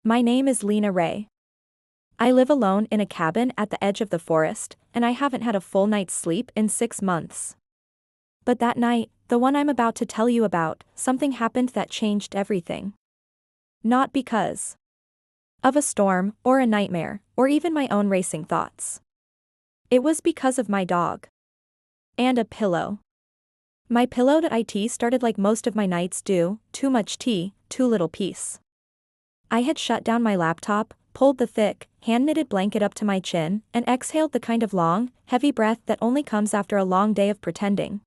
My name is Lena Ray. I live alone in a cabin at the edge of the forest, and I haven't had a full night's sleep in 6 months. But that night, the one I'm about to tell you about, something happened that changed everything. Not because of a storm, or a nightmare, or even my own racing thoughts. It was because of my dog. And a pillow. My pillow at IT started like most of my nights do, too much tea, too little peace. I had shut down my laptop, pulled the thick, hand-knitted blanket up to my chin, and exhaled the kind of long, heavy breath that only comes after a long day of pretending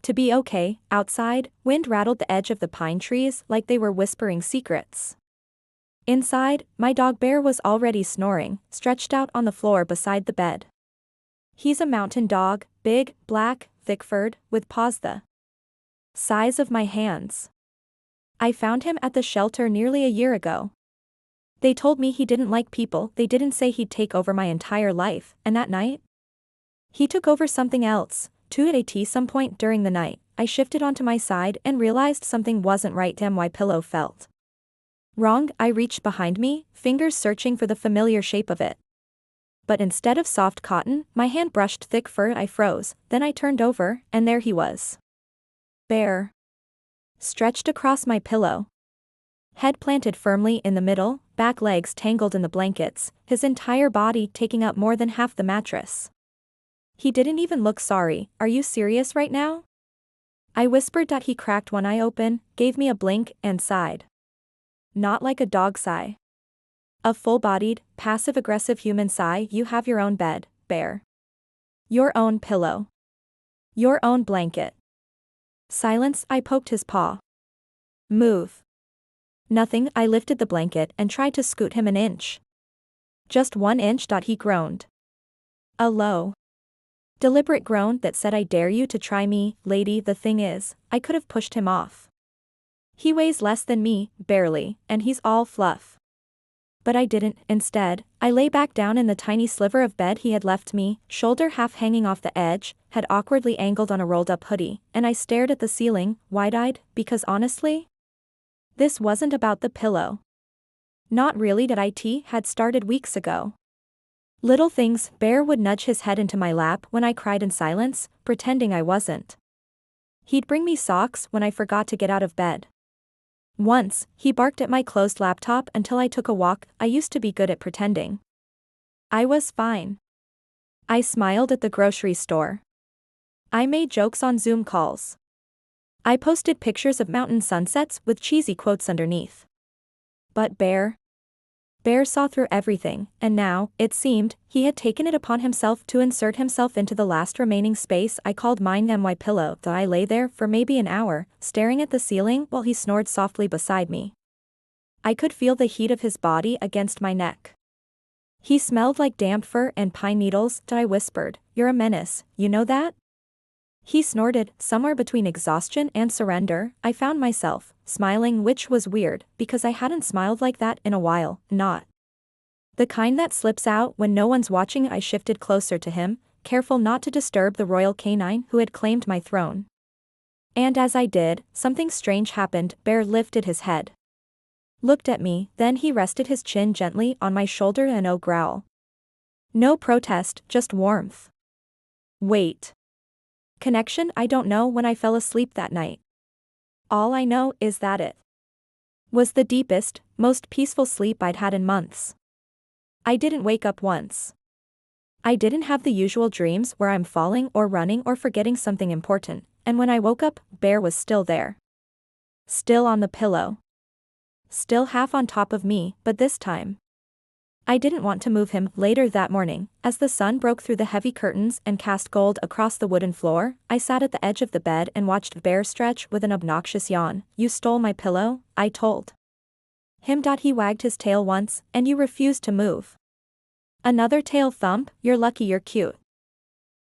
to be okay. Outside, wind rattled the edge of the pine trees like they were whispering secrets. Inside, my dog Bear was already snoring, stretched out on the floor beside the bed. He's a mountain dog, big, black, thick-furred, with paws the size of my hands. I found him at the shelter nearly a year ago. They told me he didn't like people, they didn't say he'd take over my entire life, and that night? He took over something else. At some point during the night, I shifted onto my side and realized something wasn't right. Damn, my pillow felt wrong. I reached behind me, fingers searching for the familiar shape of it. But instead of soft cotton, my hand brushed thick fur. I froze, then I turned over, and there he was. Bear. Stretched across my pillow. Head planted firmly in the middle, back legs tangled in the blankets, his entire body taking up more than half the mattress. He didn't even look sorry. Are you serious right now? I whispered. He cracked one eye open, gave me a blink, and sighed. Not like a dog sigh. A full-bodied, passive-aggressive human sigh. You have your own bed, Bear. Your own pillow. Your own blanket. Silence. I poked his paw. Move. Nothing. I lifted the blanket and tried to scoot him an inch. Just 1 inch. He groaned. A low, deliberate groan that said, I dare you to try me, lady. The thing is, I could have pushed him off. He weighs less than me, barely, and he's all fluff. But I didn't. Instead, I lay back down in the tiny sliver of bed he had left me, shoulder half hanging off the edge, head awkwardly angled on a rolled-up hoodie, and I stared at the ceiling, wide-eyed, because honestly, this wasn't about the pillow. Not really. IT had started weeks ago. Little things. Bear would nudge his head into my lap when I cried in silence, pretending I wasn't. He'd bring me socks when I forgot to get out of bed. Once, he barked at my closed laptop until I took a walk. I used to be good at pretending I was fine. I smiled at the grocery store. I made jokes on Zoom calls. I posted pictures of mountain sunsets with cheesy quotes underneath. But Bear saw through everything, and now, it seemed, he had taken it upon himself to insert himself into the last remaining space I called mine. My pillow. I lay there for maybe an hour, staring at the ceiling while he snored softly beside me. I could feel the heat of his body against my neck. He smelled like damp fur and pine needles. I whispered, You're a menace, you know that? He snorted, somewhere between exhaustion and surrender. I found myself smiling, which was weird, because I hadn't smiled like that in a while, not the kind that slips out when no one's watching. I shifted closer to him, careful not to disturb the royal canine who had claimed my throne. And as I did, something strange happened. Bear lifted his head, looked at me, then he rested his chin gently on my shoulder. And no growl. No protest, just warmth. Wait. Connection. I don't know when I fell asleep that night. All I know is that it was the deepest, most peaceful sleep I'd had in months. I didn't wake up once. I didn't have the usual dreams where I'm falling or running or forgetting something important, and when I woke up, Bear was still there. Still on the pillow. Still half on top of me, but this time, I didn't want to move him. Later that morning, as the sun broke through the heavy curtains and cast gold across the wooden floor, I sat at the edge of the bed and watched Bear stretch with an obnoxious yawn. You stole my pillow, I told him. He wagged his tail once, and you refused to move. Another tail thump. You're lucky you're cute.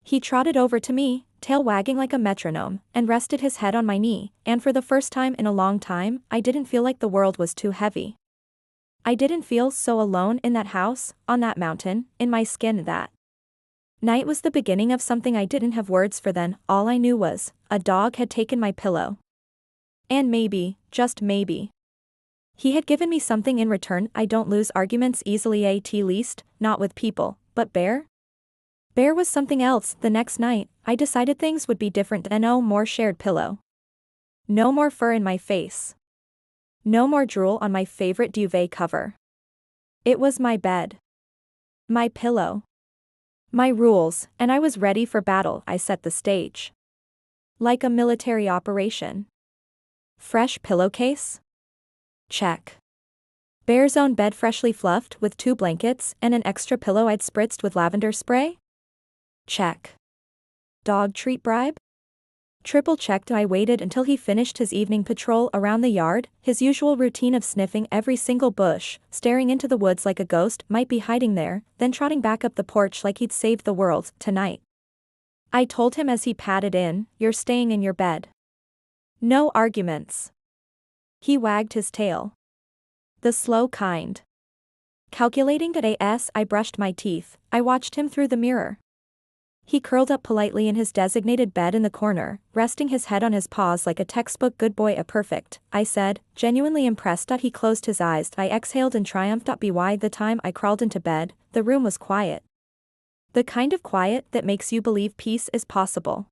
He trotted over to me, tail wagging like a metronome, and rested his head on my knee, and for the first time in a long time, I didn't feel like the world was too heavy. I didn't feel so alone in that house, on that mountain, in my skin. That night was the beginning of something I didn't have words for then. All I knew was, a dog had taken my pillow. And maybe, just maybe, He had given me something in return. I don't lose arguments easily, at least, not with people, but Bear? Bear was something else. The next night, I decided things would be different and no more shared pillow. No more fur in my face. No more drool on my favorite duvet cover. It was my bed. My pillow. My rules, and I was ready for battle. I set the stage. Like a military operation. Fresh pillowcase? Check. Bear's own bed freshly fluffed with 2 blankets and an extra pillow I'd spritzed with lavender spray? Check. Dog treat bribe? Triple checked. I waited until he finished his evening patrol around the yard, his usual routine of sniffing every single bush, staring into the woods like a ghost might be hiding there, then trotting back up the porch like he'd saved the world. Tonight. I told him as he padded in, you're staying in your bed. No arguments. He wagged his tail. The slow kind. Calculating at I brushed my teeth. I watched him through the mirror. He curled up politely in his designated bed in the corner, resting his head on his paws like a textbook good boy. A perfect, I said, genuinely impressed. He closed his eyes. I exhaled in triumph. By the time I crawled into bed, the room was quiet. The kind of quiet that makes you believe peace is possible.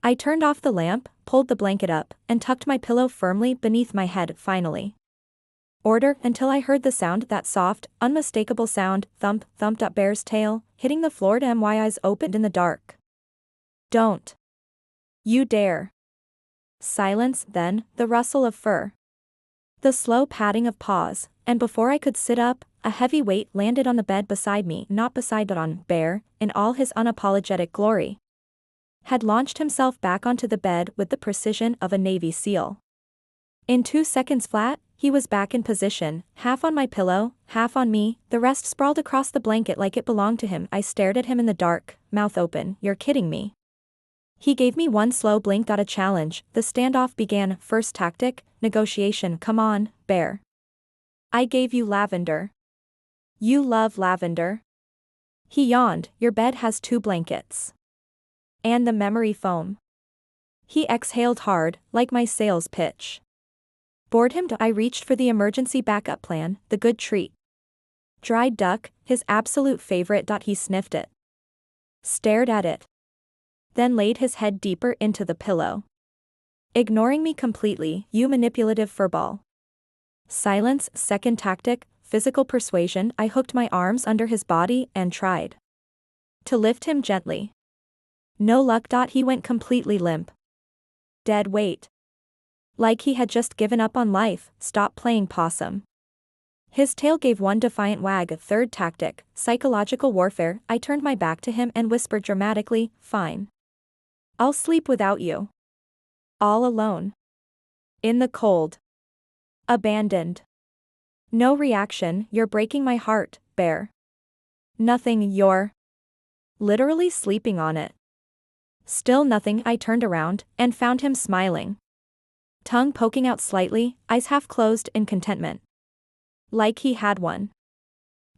I turned off the lamp, pulled the blanket up, and tucked my pillow firmly beneath my head. Finally. Order until I heard the sound, that soft, unmistakable sound, thump, thumped up Bear's tail, hitting the floor. My eyes opened in the dark. Don't. You dare. Silence, then, the rustle of fur. The slow patting of paws, and before I could sit up, a heavy weight landed on the bed beside me, not beside but on. Bear, in all his unapologetic glory, had launched himself back onto the bed with the precision of a Navy SEAL. In 2 seconds flat, he was back in position, half on my pillow, half on me, the rest sprawled across the blanket like it belonged to him. I stared at him in the dark, mouth open. You're kidding me. He gave me one slow blink. A challenge. The standoff began. First tactic, negotiation. Come on, Bear. I gave you lavender. You love lavender. He yawned. Your bed has 2 blankets. And the memory foam. He exhaled hard, like my sales pitch. Bored him. I reached for the emergency backup plan, the good treat. Dried duck, his absolute favorite. He sniffed it. Stared at it. Then laid his head deeper into the pillow. Ignoring me completely. You manipulative furball. Silence. Second tactic, physical persuasion. I hooked my arms under his body and tried to lift him gently. No luck. He went completely limp. Dead weight. Like he had just given up on life. Stop playing possum. His tail gave one defiant wag. Third tactic, psychological warfare. I turned my back to him and whispered dramatically, fine. I'll sleep without you. All alone. In the cold. Abandoned. No reaction. You're breaking my heart, Bear. Nothing. You're literally sleeping on it. Still nothing. I turned around and found him smiling. Tongue poking out slightly, eyes half closed in contentment. Like he had won.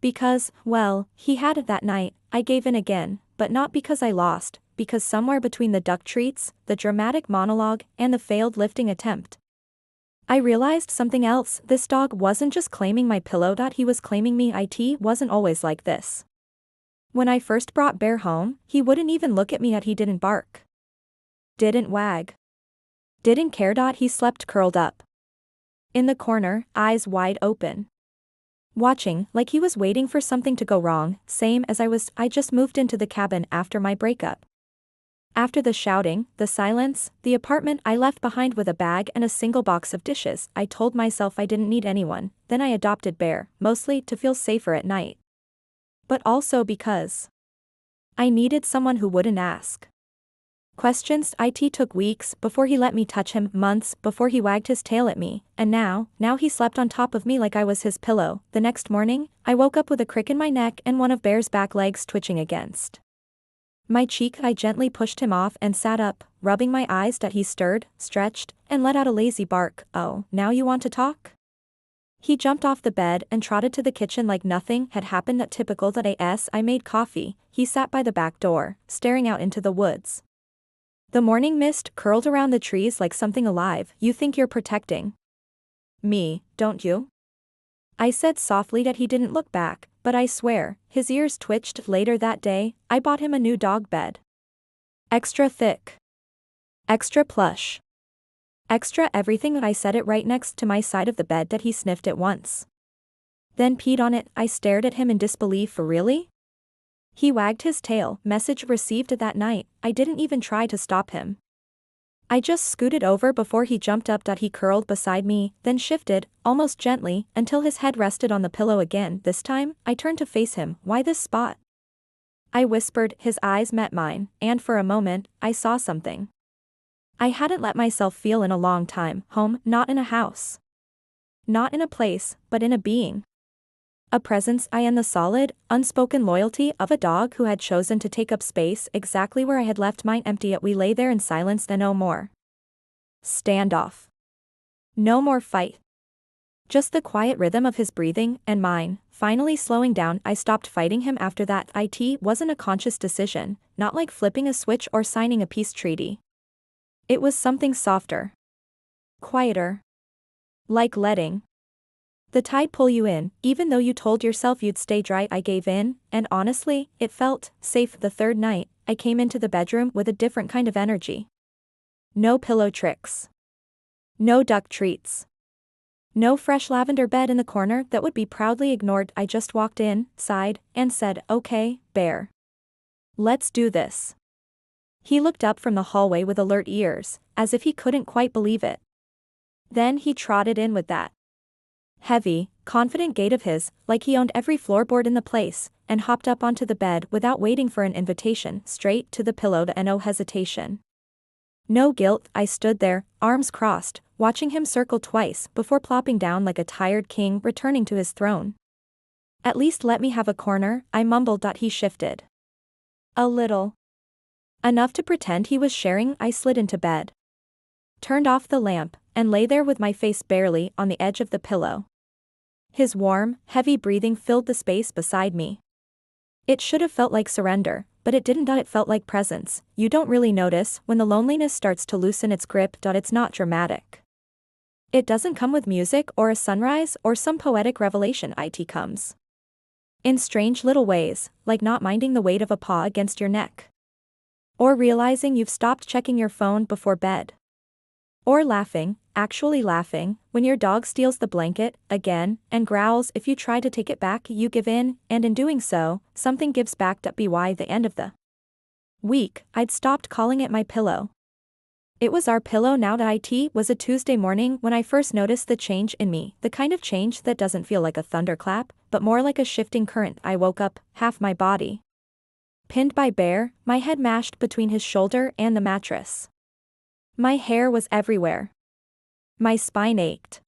Because, well, he had it that night. I gave in again, but not because I lost, because somewhere between the duck treats, the dramatic monologue, and the failed lifting attempt, I realized something else. This dog wasn't just claiming my pillow. He was claiming me. It wasn't always like this. When I first brought Bear home, he wouldn't even look at me. He didn't bark. Didn't wag. Didn't care. He slept curled up in the corner, eyes wide open. Watching, like he was waiting for something to go wrong, same as I was. I just moved into the cabin after my breakup. After the shouting, the silence, the apartment I left behind with a bag and a single box of dishes, I told myself I didn't need anyone. Then I adopted Bear, mostly to feel safer at night. But also because I needed someone who wouldn't ask questions. It took weeks before he let me touch him, months before he wagged his tail at me, and now he slept on top of me like I was his pillow. The next morning, I woke up with a crick in my neck and one of Bear's back legs twitching against my cheek. I gently pushed him off and sat up, rubbing my eyes. He stirred, stretched, and let out a lazy bark. Oh, now you want to talk? He jumped off the bed and trotted to the kitchen like nothing had happened. Typical. I made coffee. He sat by the back door, staring out into the woods. The morning mist curled around the trees like something alive. You think you're protecting me, don't you?" I said softly that he didn't look back, but I swear, his ears twitched. Later that day, I bought him a new dog bed. Extra thick. Extra plush. Extra everything. I set it right next to my side of the bed that he sniffed at once. Then peed on it. I stared at him in disbelief. For really? He wagged his tail. Message received that night. I didn't even try to stop him. I just scooted over before he jumped up. He curled beside me, then shifted, almost gently, until his head rested on the pillow again. This time, I turned to face him. "Why this spot?" I whispered. His eyes met mine, and for a moment, I saw something I hadn't let myself feel in a long time. Home, not in a house. Not in a place, but in a being. A presence and the solid, unspoken loyalty of a dog who had chosen to take up space exactly where I had left mine empty. Yet we lay there in silence. And no more standoff. No more fight. Just the quiet rhythm of his breathing and mine, finally slowing down. I stopped fighting him after that. It wasn't a conscious decision, not like flipping a switch or signing a peace treaty. It was something softer. Quieter. Like letting the tide pull you in, even though you told yourself you'd stay dry. I gave in, and honestly, it felt safe. The third night, I came into the bedroom with a different kind of energy. No pillow tricks. No duck treats. No fresh lavender bed in the corner that would be proudly ignored. I just walked in, sighed, and said, "Okay, Bear. Let's do this." He looked up from the hallway with alert ears, as if he couldn't quite believe it. Then he trotted in with that heavy, confident gait of his, like he owned every floorboard in the place, and hopped up onto the bed without waiting for an invitation, straight to the pillow. No hesitation. No guilt. I stood there, arms crossed, watching him circle twice before plopping down like a tired king returning to his throne. "At least let me have a corner," I mumbled. He shifted a little. Enough to pretend he was sharing. I slid into bed, turned off the lamp, and lay there with my face barely on the edge of the pillow. His warm, heavy breathing filled the space beside me. It should have felt like surrender, but it didn't. It felt like presence. You don't really notice when the loneliness starts to loosen its grip. It's not dramatic. It doesn't come with music or a sunrise or some poetic revelation. It comes in strange little ways, like not minding the weight of a paw against your neck. Or realizing you've stopped checking your phone before bed. Or laughing, actually laughing, when your dog steals the blanket, again, and growls. If you try to take it back, you give in, and in doing so, something gives back. By the end of the week, I'd stopped calling it my pillow. It was our pillow now. It was a Tuesday morning when I first noticed the change in me, the kind of change that doesn't feel like a thunderclap, but more like a shifting current. I woke up, half my body pinned by Bear, my head mashed between his shoulder and the mattress. My hair was everywhere. My spine ached.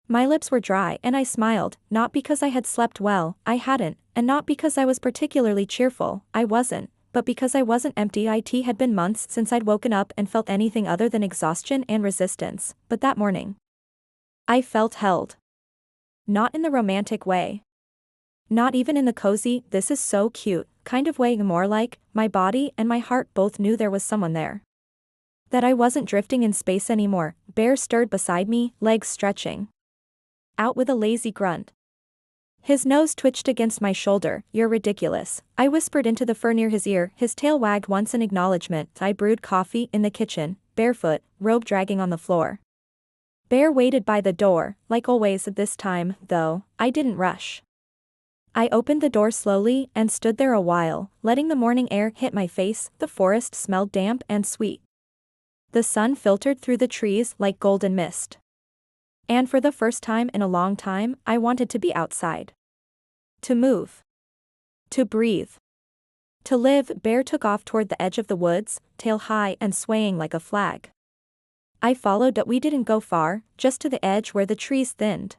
My lips were dry and I smiled, not because I had slept well, I hadn't, and not because I was particularly cheerful, I wasn't, but because I wasn't empty. It had been months since I'd woken up and felt anything other than exhaustion and resistance, but that morning I felt held. Not in the romantic way. Not even in the cozy, "this is so cute," kind of way. More like, my body and my heart both knew there was someone there. That I wasn't drifting in space anymore. Bear stirred beside me, legs stretching out with a lazy grunt. His nose twitched against my shoulder. "You're ridiculous," I whispered into the fur near his ear. His tail wagged once in acknowledgement. I brewed coffee in the kitchen, barefoot, robe dragging on the floor. Bear waited by the door, like always. This time, though, I didn't rush. I opened the door slowly and stood there a while, letting the morning air hit my face. The forest smelled damp and sweet. The sun filtered through the trees like golden mist. And for the first time in a long time, I wanted to be outside. To move. To breathe. To live. Bear took off toward the edge of the woods, tail high and swaying like a flag. I followed, but we didn't go far, just to the edge where the trees thinned.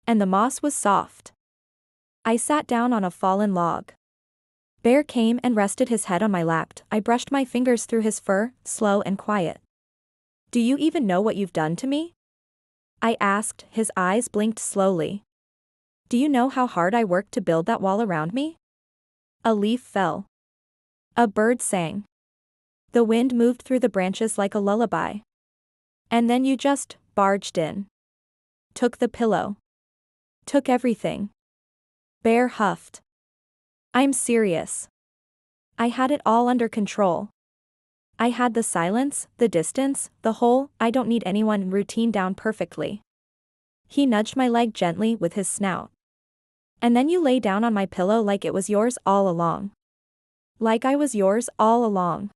And the moss was soft. I sat down on a fallen log. Bear came and rested his head on my lap. I brushed my fingers through his fur, slow and quiet. "Do you even know what you've done to me?" I asked. His eyes blinked slowly. "Do you know how hard I worked to build that wall around me?" A leaf fell. A bird sang. The wind moved through the branches like a lullaby. And then you just barged in. Took the pillow. Took everything. Bear huffed. I'm serious. I had it all under control. I had the silence, the distance, the whole I don't need anyone routine down perfectly. He nudged my leg gently with his snout. And then you lay down on my pillow like it was yours all along. Like I was yours all along.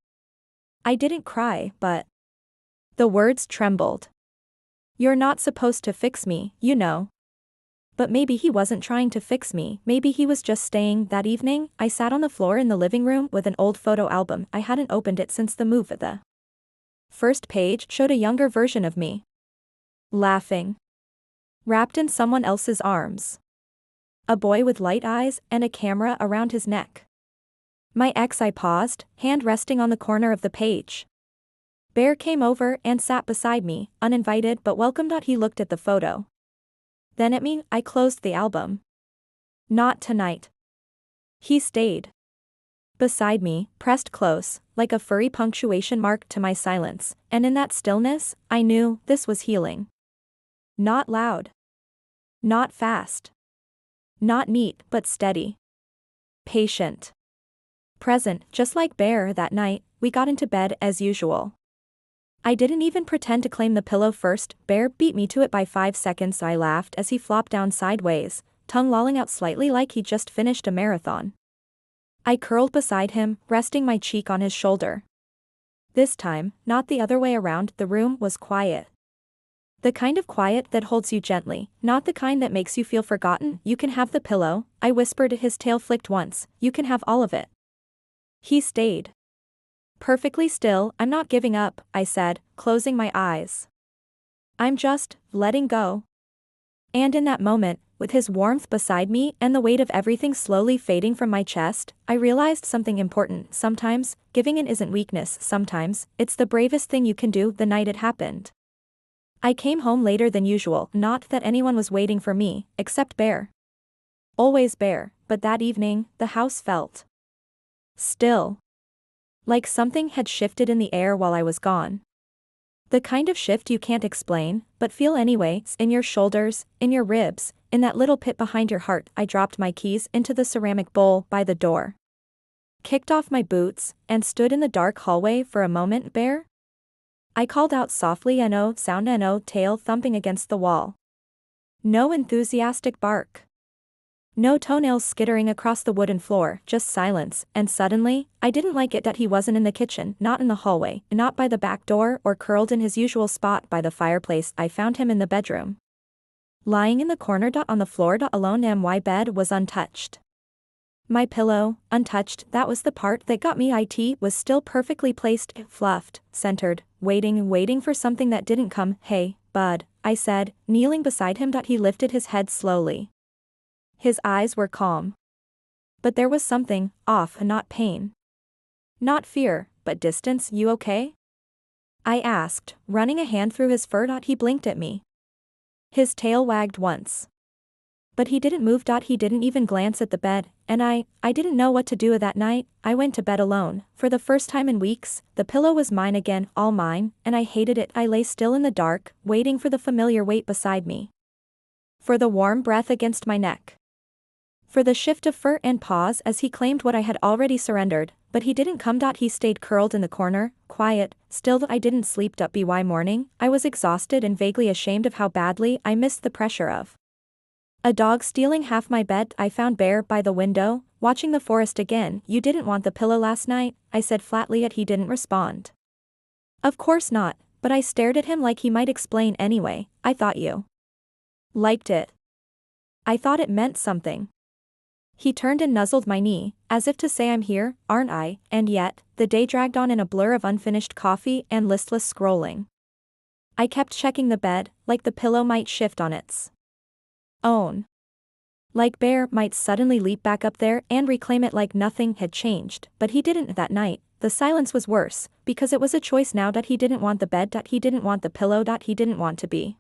I didn't cry, but the words trembled. You're not supposed to fix me, you know. But maybe he wasn't trying to fix me, maybe he was just staying. That evening, I sat on the floor in the living room with an old photo album. I hadn't opened it since the move. The first page showed a younger version of me. Laughing. Wrapped in someone else's arms. A boy with light eyes and a camera around his neck. My ex. I paused, hand resting on the corner of the page. Bear came over and sat beside me, uninvited but welcome. He looked at the photo. Then at me. I closed the album. Not tonight. He stayed beside me, pressed close, like a furry punctuation mark to my silence, and in that stillness, I knew this was healing. Not loud. Not fast. Not neat, but steady. Patient. Present. Just like Bear. That night, we got into bed as usual. I didn't even pretend to claim the pillow first. Bear beat me to it by 5 seconds. I laughed as he flopped down sideways, tongue lolling out slightly like he just finished a marathon. I curled beside him, resting my cheek on his shoulder. This time, not the other way around. The room was quiet. The kind of quiet that holds you gently, not the kind that makes you feel forgotten. You can have the pillow, I whispered. His tail flicked once. You can have all of it. He stayed perfectly still. I'm not giving up, I said, closing my eyes. I'm just letting go. And in that moment, with his warmth beside me and the weight of everything slowly fading from my chest, I realized something important. Sometimes, giving in isn't weakness. Sometimes, it's the bravest thing you can do. The night it happened, I came home later than usual. Not that anyone was waiting for me, except Bear. Always Bear, but that evening, the house felt still. Like something had shifted in the air while I was gone. The kind of shift you can't explain, but feel anyway. In your shoulders, in your ribs, in that little pit behind your heart. I dropped my keys into the ceramic bowl by the door. Kicked off my boots, and stood in the dark hallway for a moment. Bear? I called out softly. No sound, no tail thumping against the wall. No enthusiastic bark. No toenails skittering across the wooden floor, just silence, and suddenly, I didn't like it that he wasn't in the kitchen, not in the hallway, not by the back door or curled in his usual spot by the fireplace. I found him in the bedroom. Lying in the corner. On the floor. Alone. My bed was untouched. My pillow, untouched. That was the part that got me. It was still perfectly placed, fluffed, centered, waiting for something that didn't come. Hey, bud, I said, kneeling beside him. He lifted his head slowly. His eyes were calm. But there was something off. Not pain. Not fear, but distance. You okay? I asked, running a hand through his fur. He blinked at me. His tail wagged once. But he didn't move. He didn't even glance at the bed, and I didn't know what to do. That night, I went to bed alone. For the first time in weeks, the pillow was mine again, all mine, and I hated it. I lay still in the dark, waiting for the familiar weight beside me. For the warm breath against my neck. For the shift of fur and paws as he claimed what I had already surrendered, but he didn't come. He stayed curled in the corner, quiet, still. I didn't sleep. By morning, I was exhausted and vaguely ashamed of how badly I missed the pressure of a dog stealing half my bed. I found Bear by the window, watching the forest again. You didn't want the pillow last night, I said flatly. Yet he didn't respond. Of course not, but I stared at him like he might explain anyway. I thought you liked it. I thought it meant something. He turned and nuzzled my knee, as if to say I'm here, aren't I? And yet, the day dragged on in a blur of unfinished coffee and listless scrolling. I kept checking the bed, like the pillow might shift on its own. Like Bear might suddenly leap back up there and reclaim it like nothing had changed, but he didn't. That night, the silence was worse, because it was a choice now. He didn't want the bed. He didn't want the pillow. He didn't want to be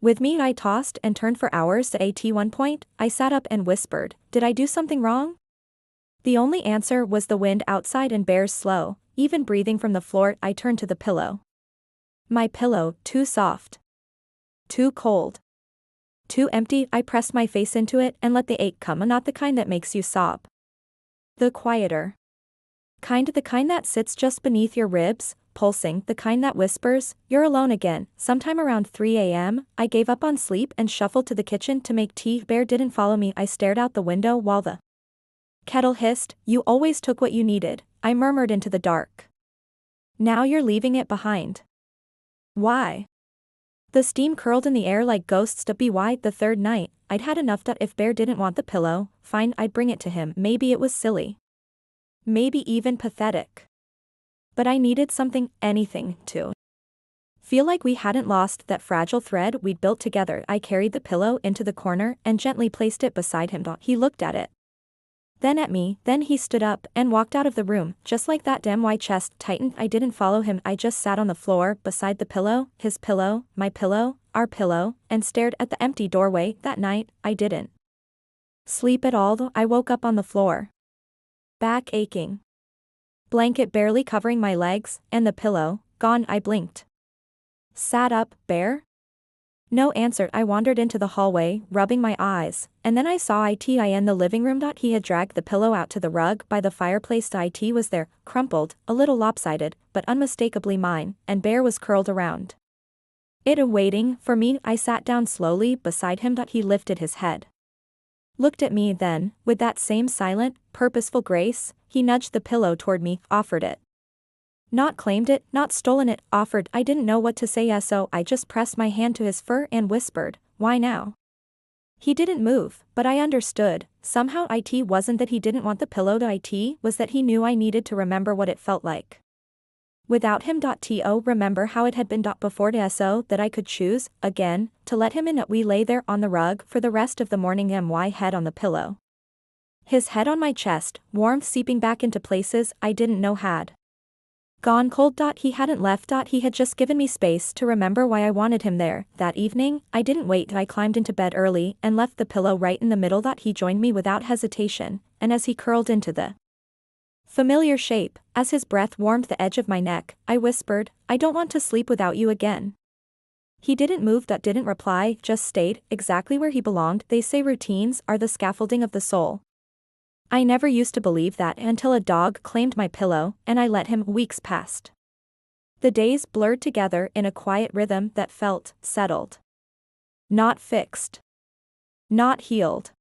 with me. I tossed and turned for hours. At one point, I sat up and whispered, did I do something wrong? The only answer was the wind outside and Bear's slow, even breathing from the floor. I turned to the pillow. My pillow, too soft. Too cold. Too empty. I pressed my face into it and let the ache come, not the kind that makes you sob. The quieter kind, the kind that sits just beneath your ribs, pulsing, the kind that whispers, "You're alone again." Sometime around 3 a.m., I gave up on sleep and shuffled to the kitchen to make tea. Bear didn't follow me. I stared out the window while the kettle hissed. "You always took what you needed," I murmured into the dark. "Now you're leaving it behind." "Why?" The steam curled in the air like ghosts. Why? The third night, I'd had enough. If Bear didn't want the pillow, fine, I'd bring it to him. Maybe it was silly. Maybe even pathetic. But I needed something, anything, to feel like we hadn't lost that fragile thread we'd built together. I carried the pillow into the corner and gently placed it beside him. He looked at it, then at me, then he stood up and walked out of the room. Just like that, my chest tightened. I didn't follow him. I just sat on the floor beside the pillow, his pillow, my pillow, our pillow, and stared at the empty doorway. That night, I didn't sleep at all. I woke up on the floor, back aching, blanket barely covering my legs, and the pillow gone. I blinked, sat up. "Bear?" No answer. I wandered into the hallway, rubbing my eyes, and then I saw it in the living room. He had dragged the pillow out to the rug by the fireplace. It was there, crumpled, a little lopsided, but unmistakably mine, and Bear was curled around it, waiting for me. I sat down slowly beside him. He lifted his head, looked at me, then, with that same silent, purposeful grace, he nudged the pillow toward me, offered it. Not claimed it, not stolen it, offered. I didn't know what to say, so I just pressed my hand to his fur and whispered, "Why now?" He didn't move, but I understood. Somehow it wasn't that he didn't want the pillow. It was that he knew I needed to remember what it felt like without him. To remember how it had been. Before, so that I could choose, again, to let him in. We lay there on the rug for the rest of the morning. My head on the pillow, his head on my chest, warmth seeping back into places I didn't know had gone cold. He hadn't left. He had just given me space to remember why I wanted him there. That evening, I didn't wait. I climbed into bed early and left the pillow right in the middle. He joined me without hesitation, and as he curled into the familiar shape, as his breath warmed the edge of my neck, I whispered, "I don't want to sleep without you again." He didn't move. Didn't reply, just stayed, exactly where he belonged. They say routines are the scaffolding of the soul. I never used to believe that until a dog claimed my pillow, and I let him. Weeks passed. The days blurred together in a quiet rhythm that felt settled. Not fixed. Not healed.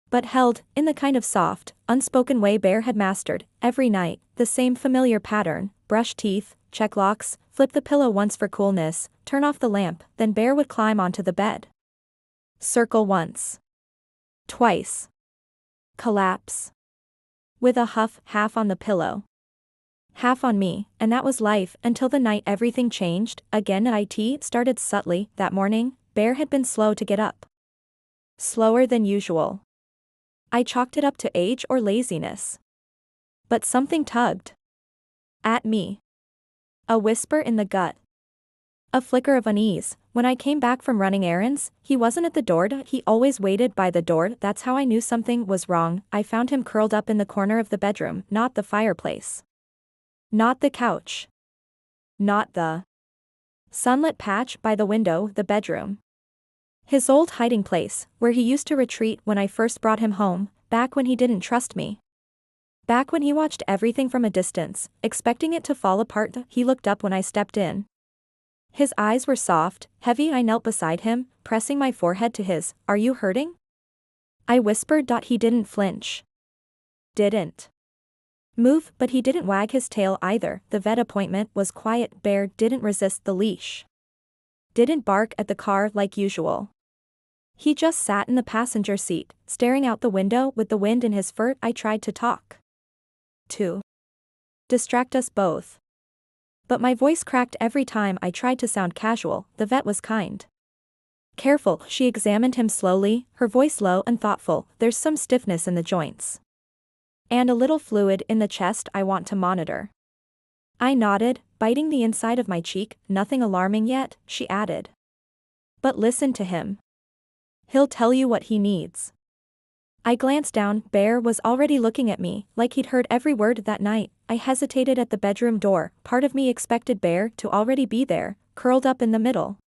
But held, in the kind of soft, unspoken way Bear had mastered. Every night, the same familiar pattern: brush teeth, check locks, flip the pillow once for coolness, turn off the lamp, then Bear would climb onto the bed. Circle once. Twice. Collapse. With a huff, half on the pillow, half on me, and that was life until the night everything changed. Again, it started subtly. That morning, Bear had been slow to get up. Slower than usual. I chalked it up to age or laziness. But something tugged at me. A whisper in the gut. A flicker of unease. When I came back from running errands, he wasn't at the door. He always waited by the door. That's how I knew something was wrong. I found him curled up in the corner of the bedroom, not the fireplace, not the couch, not the sunlit patch by the window, the bedroom. His old hiding place, where he used to retreat when I first brought him home, back when he didn't trust me. Back when he watched everything from a distance, expecting it to fall apart. He looked up when I stepped in. His eyes were soft, heavy. I knelt beside him, pressing my forehead to his. "Are you hurting?" I whispered. He didn't flinch. Didn't move, but he didn't wag his tail either. The vet appointment was quiet. Bear didn't resist the leash. Didn't bark at the car like usual. He just sat in the passenger seat, staring out the window with the wind in his fur. I tried to talk, to distract us both, but my voice cracked every time I tried to sound casual. The vet was kind. Careful. She examined him slowly, her voice low and thoughtful. "There's some stiffness in the joints, and a little fluid in the chest I want to monitor." I nodded, biting the inside of my cheek. "Nothing alarming yet," she added. "But listen to him. He'll tell you what he needs." I glanced down. Bear was already looking at me, like he'd heard every word that night. I hesitated at the bedroom door. Part of me expected Bear to already be there, curled up in the middle.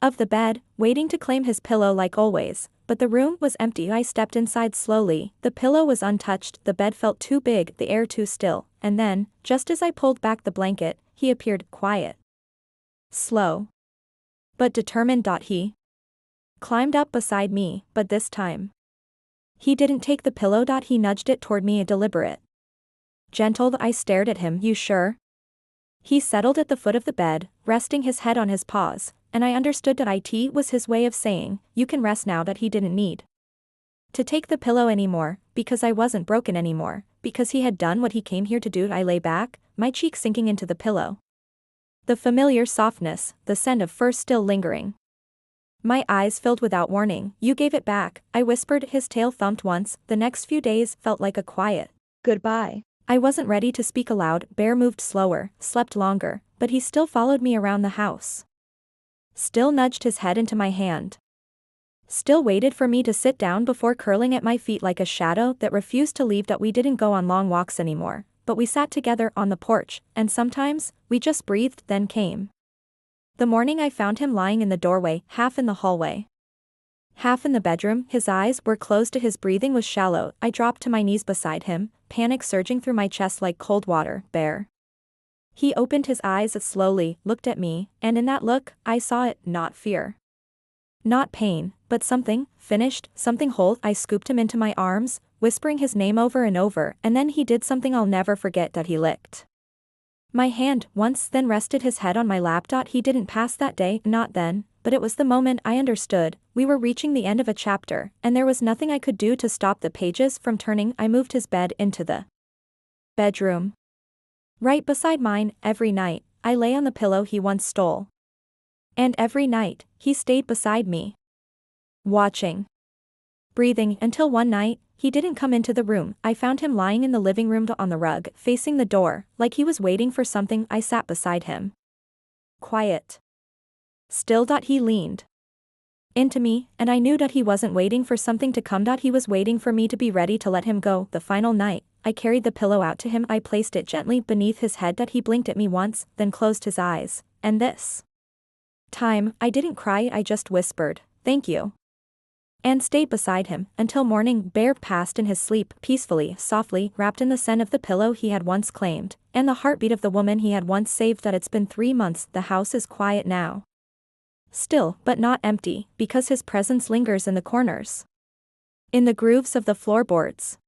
of the bed, waiting to claim his pillow like always, but the room was empty. I stepped inside slowly, the pillow was untouched, the bed felt too big, the air too still, and then, just as I pulled back the blanket, he appeared, quiet. Slow. But determined. He climbed up beside me, but this time he didn't take the pillow. He nudged it toward me, deliberate. Gentle. I stared at him. You sure? He settled at the foot of the bed, resting his head on his paws, and I understood that it was his way of saying, you can rest now. That he didn't need to take the pillow anymore, because I wasn't broken anymore, because he had done what he came here to do. I lay back, my cheek sinking into the pillow. The familiar softness, the scent of fur still lingering. My eyes filled without warning. You gave it back, I whispered. His tail thumped once. The next few days felt like a quiet goodbye. I wasn't ready to speak aloud. Bear moved slower, slept longer, but he still followed me around the house. Still nudged his head into my hand. Still waited for me to sit down before curling at my feet like a shadow that refused to leave. That we didn't go on long walks anymore, but we sat together on the porch, and sometimes, we just breathed. Then came the morning. I found him lying in the doorway, half in the hallway, half in the bedroom. His eyes were closed, his breathing was shallow. I dropped to my knees beside him, panic surging through my chest like cold water. Bear. He opened his eyes slowly, looked at me, and in that look, I saw it, not fear. Not pain, but something, finished, something whole. I scooped him into my arms, whispering his name over and over, and then he did something I'll never forget. That he licked my hand once, then rested his head on my lap. He didn't pass that day, not then, but it was the moment I understood. We were reaching the end of a chapter, and there was nothing I could do to stop the pages from turning. I moved his bed into the bedroom right beside mine. Every night, I lay on the pillow he once stole. And every night, he stayed beside me, watching, breathing, until one night, he didn't come into the room. I found him lying in the living room on the rug, facing the door, like he was waiting for something. I sat beside him. Quiet. Still. He leaned into me, and I knew that he wasn't waiting for something to come. He was waiting for me to be ready to let him go. The final night, I carried the pillow out to him. I placed it gently beneath his head. He blinked at me once, then closed his eyes, and this time, I didn't cry. I just whispered, thank you, and stayed beside him until morning. Bear passed in his sleep, peacefully, softly, wrapped in the scent of the pillow he had once claimed, and the heartbeat of the woman he had once saved. That it's been 3 months. The house is quiet now. Still, but not empty, because his presence lingers in the corners, in the grooves of the floorboards,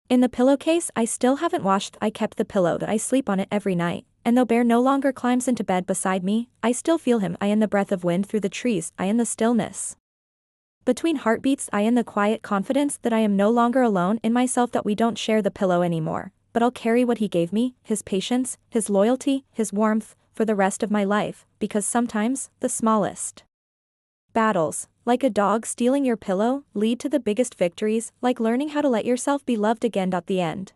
in the pillowcase I still haven't washed. I kept the pillow. That I sleep on it every night, and though Bear no longer climbs into bed beside me, I still feel him. I in the breath of wind through the trees, I in the stillness between heartbeats, I in the quiet confidence that I am no longer alone in myself. That we don't share the pillow anymore, but I'll carry what he gave me, his patience, his loyalty, his warmth, for the rest of my life, because sometimes, the smallest battles, like a dog stealing your pillow, lead to the biggest victories, like learning how to let yourself be loved again. The end.